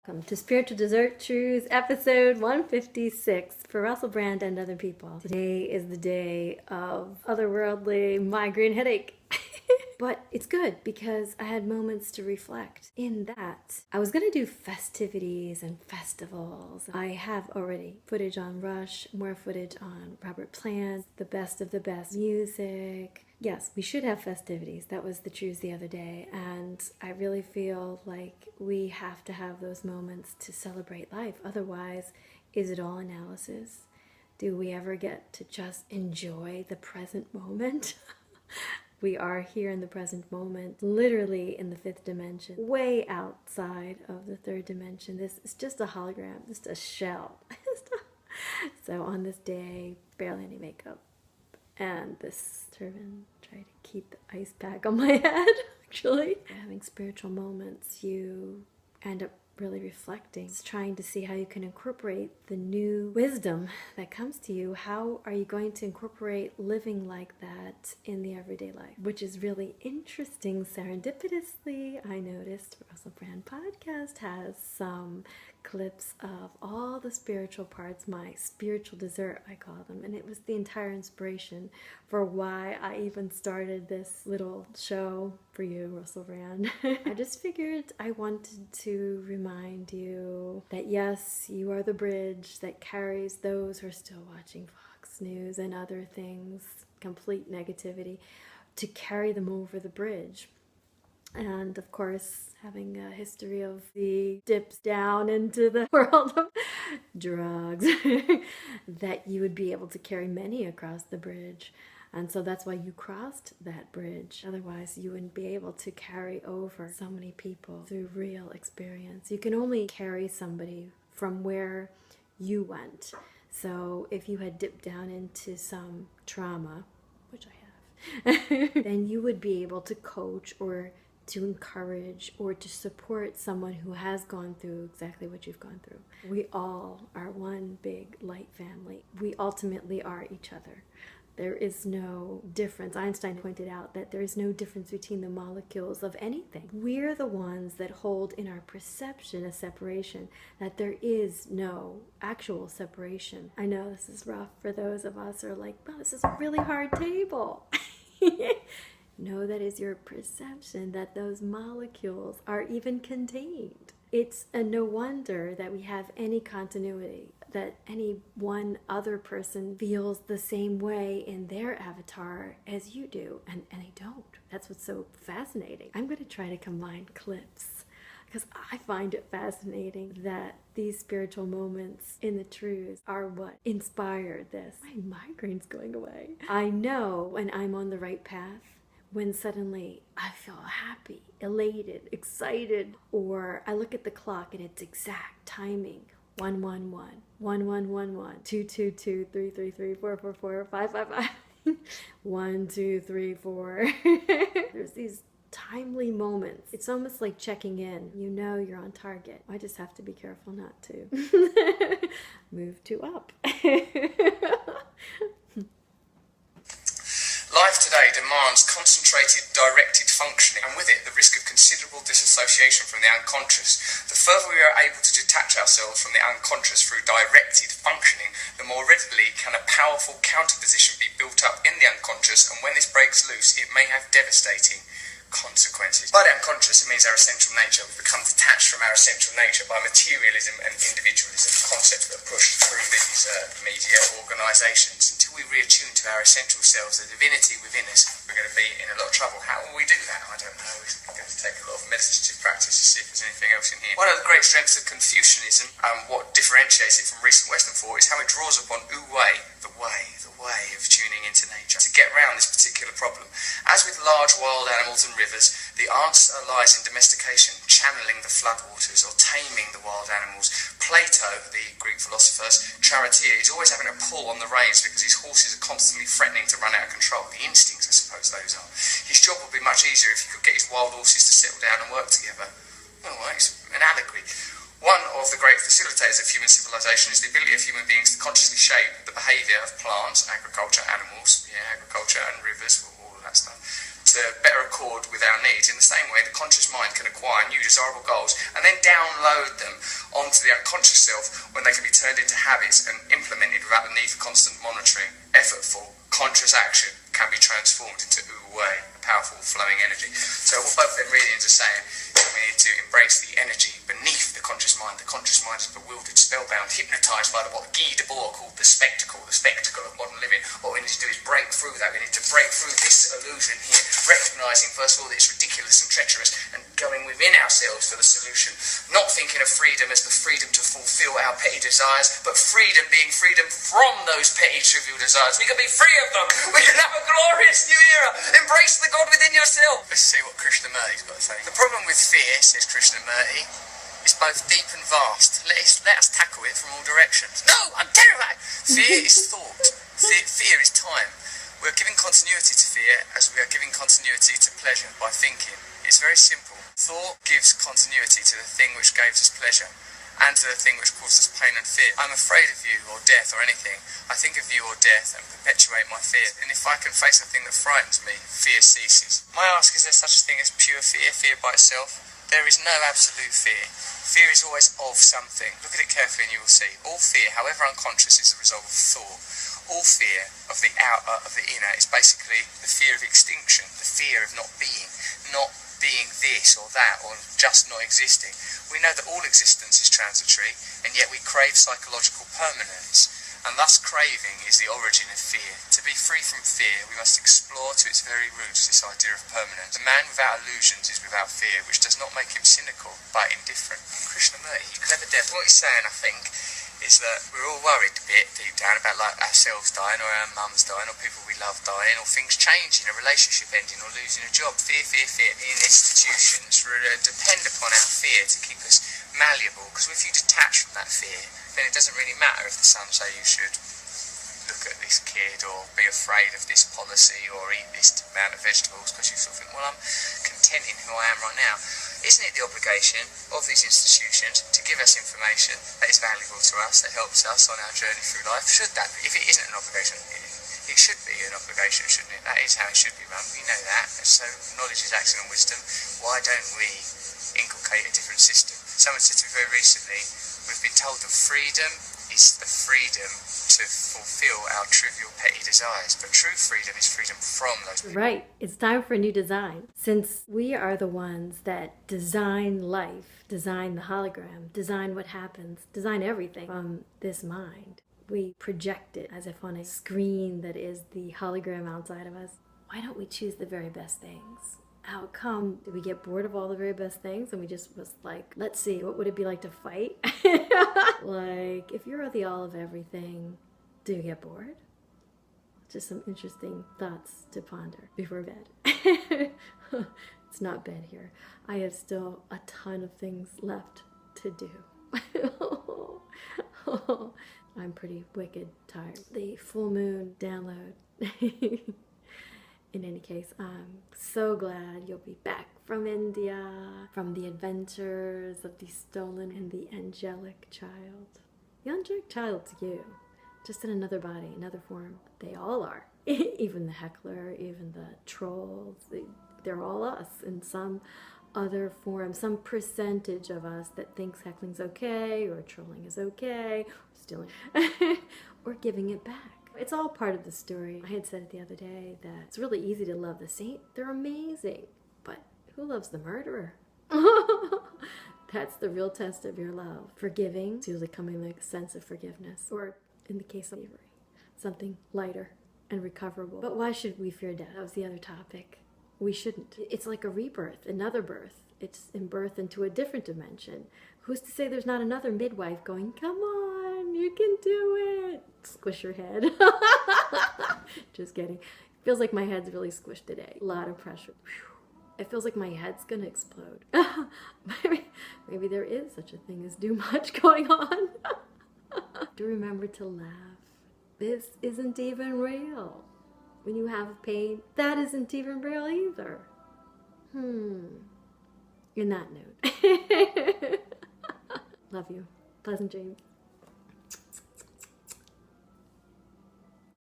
Welcome to Spiritual Dessert Trews, episode 156 for Russell Brand and other people. Today is the day of otherworldly migraine headache. But it's good because I had moments to reflect. In that, I was going to do festivities and festivals. I have already footage on Rush, more footage on Robert Plant, the best of the best music. Yes, we should have festivities. That was the truth the other day. And I really feel like we have to have those moments to celebrate life. Otherwise, is it all analysis? Do we ever get to just enjoy the present moment? We are here in the present moment, literally in the fifth dimension, way outside of the third dimension. This is just a hologram, just a shell. So on this day, barely any makeup. And this turban, try to keep the ice pack on my head, actually. Having spiritual moments, you end up really reflecting. It's trying to see how you can incorporate the new wisdom that comes to you. How are you going to incorporate living like that in the everyday life? Which is really interesting. Serendipitously, I noticed Russell Brand Podcast has some clips of all the spiritual parts, my spiritual dessert, I call them. And it was the entire inspiration for why I even started this little show for you, Russell Brand. I just figured I wanted to remind you that yes, you are the bridge that carries those who are still watching Fox News and other things, complete negativity, to carry them over the bridge. And of course, having a history of the dips down into the world of drugs, that you would be able to carry many across the bridge. And so that's why you crossed that bridge. Otherwise, you wouldn't be able to carry over so many people through real experience. You can only carry somebody from where you went. So if you had dipped down into some trauma, which I have, then you would be able to coach or to encourage or to support someone who has gone through exactly what you've gone through. We all are one big light family. We ultimately are each other. There is no difference. Einstein pointed out that there is no difference between the molecules of anything. We're the ones that hold in our perception a separation, that there is no actual separation. I know this is rough for those of us who are like, wow, this is a really hard table. No, that is your perception that those molecules are even contained. It's a no wonder that we have any continuity, that any one other person feels the same way in their avatar as you do, and they don't. That's what's so fascinating. I'm going to try to combine clips because I find it fascinating that these spiritual moments in the truths are what inspired this. My migraine's going away. I know when I'm on the right path, when suddenly I feel happy, elated, excited, or I look at the clock and it's exact timing. 111, 1111, 222, 333, 444, 555, 1, 2, 3, 4. There's these timely moments. It's almost like checking in. You know you're on target. I just have to be careful not to move too up. Life today demands concentrated, directed functioning, and with it the risk of considerable disassociation from the unconscious. The further we are able to detach ourselves from the unconscious through directed functioning, the more readily can a powerful counterposition be built up in the unconscious, and when this breaks loose, it may have devastating consequences. By the unconscious, it means our essential nature. We become detached from our essential nature by materialism and individualism, concepts that are pushed through these media organisations. Until we reattune to our essential selves, the divinity within us, we're going to be in a lot of trouble. How will we do that? I don't know. It's going to take a lot of meditative practice to see if there's anything else in here. One of the great strengths of Confucianism, and what differentiates it from recent Western thought, is how it draws upon Wu Wei, the way of tuning into nature, to get around this particular problem. As with large wild animals and rivers, the answer lies in domestication, channeling the floodwaters, or taming the wild animals. Plato, the Greek philosopher, charioteer, is always having a pull on the reins because his horses are constantly threatening to run out of control. The instincts, I suppose those are. His job would be much easier if he could get his wild horses to settle down and work together. Well, it's an allegory. One of the great facilitators of human civilization is the ability of human beings to consciously shape the behaviour of plants, agriculture, animals, agriculture and rivers, all of that stuff, to better accord with our needs. In the same way, the conscious mind can acquire new desirable goals and then download them onto the unconscious self when they can be turned into habits and implemented without the need for constant monitoring. Effortful, conscious action can be transformed into wu-wei, a powerful flowing energy. So what both them readings are saying is we need to embrace the energy beneath the conscious mind. The conscious mind is bewildered, spellbound, hypnotised by what Guy Debord called the spectacle of modern living. What we need to do is break through that. We need to break through this illusion here, recognising first of all that it's ridiculous and treacherous, and going within ourselves for the solution. Not thinking of freedom as the freedom to fulfil our petty desires, but freedom being freedom from those petty trivial desires. We can be free of them. We can have a glorious new era. Embrace the God within yourself. Let's see what Krishnamurti's got to say. The problem with fear, says Krishnamurti, is both deep and vast. Let us tackle it from all directions. No, I'm terrified. Fear is thought. Fear is time. We're giving continuity to fear as we are giving continuity to pleasure by thinking. It's very simple. Thought gives continuity to the thing which gave us pleasure and to the thing which causes us pain and fear. I'm afraid of you or death or anything. I think of you or death and perpetuate my fear. And if I can face the thing that frightens me, fear ceases. I ask, is there such a thing as pure fear, fear by itself? There is no absolute fear. Fear is always of something. Look at it carefully and you will see. All fear, however unconscious, is the result of thought. All fear of the outer, of the inner, is basically the fear of extinction, the fear of not being this or that, or just not existing. We know that all existence is transitory, and yet we crave psychological permanence. And thus craving is the origin of fear. To be free from fear, we must explore to its very roots this idea of permanence. A man without illusions is without fear, which does not make him cynical, but indifferent. Krishnamurti, you clever devil. What he's saying, I think, is that we're all worried a bit deep down about like ourselves dying, or our mums dying, or people we love dying, or things changing, a relationship ending, or losing a job. Fear, fear, fear. In institutions depend upon our fear to keep us malleable, because if you detach from that fear, then it doesn't really matter if the sun say you should look at this kid or be afraid of this policy or eat this amount of vegetables, because you sort of think, well, I'm content in who I am right now. Isn't it the obligation of these institutions to give us information that is valuable to us, that helps us on our journey through life? Should that be? If it isn't an obligation, it should be an obligation, shouldn't it? That is how it should be run. We know that. So knowledge is action and wisdom. Why don't we inculcate a different system? Someone said to me very recently, we've been told that freedom is the freedom to fulfill our trivial petty desires, but true freedom is freedom from those. Right, it's time for a new design. Since we are the ones that design life, design the hologram, design what happens, design everything from this mind, we project it as if on a screen that is the hologram outside of us. Why don't we choose the very best things? How come did we get bored of all the very best things and we just was like, let's see, what would it be like to fight? Like, if you're the all of everything, do you get bored? Just some interesting thoughts to ponder before bed. It's not bed here. I have still a ton of things left to do. I'm pretty wicked tired. The full moon download. In any case, I'm so glad you'll be back from India, from the adventures of the stolen and the angelic child. The angelic child's you, just in another body, another form. They all are. Even the heckler, even the trolls, they're all us in some other form, some percentage of us that thinks heckling's okay, or trolling is okay, or stealing, or giving it back. It's all part of the story. I had said it the other day that it's really easy to love the saint. They're amazing. But who loves the murderer? That's the real test of your love. Forgiving is usually coming like a sense of forgiveness. Or in the case of slavery, something lighter and recoverable. But why should we fear death? That was the other topic. We shouldn't. It's like a rebirth, another birth. It's in birth into a different dimension. Who's to say there's not another midwife going, come on, you can do it. Squish your head. Just kidding. Feels like my head's really squished today. A lot of pressure. Whew. It feels like my head's gonna explode. Maybe there is such a thing as too much going on. Do remember to laugh. This isn't even real. When you have pain, that isn't even real either. In that note. Love you. Pleasant dreams.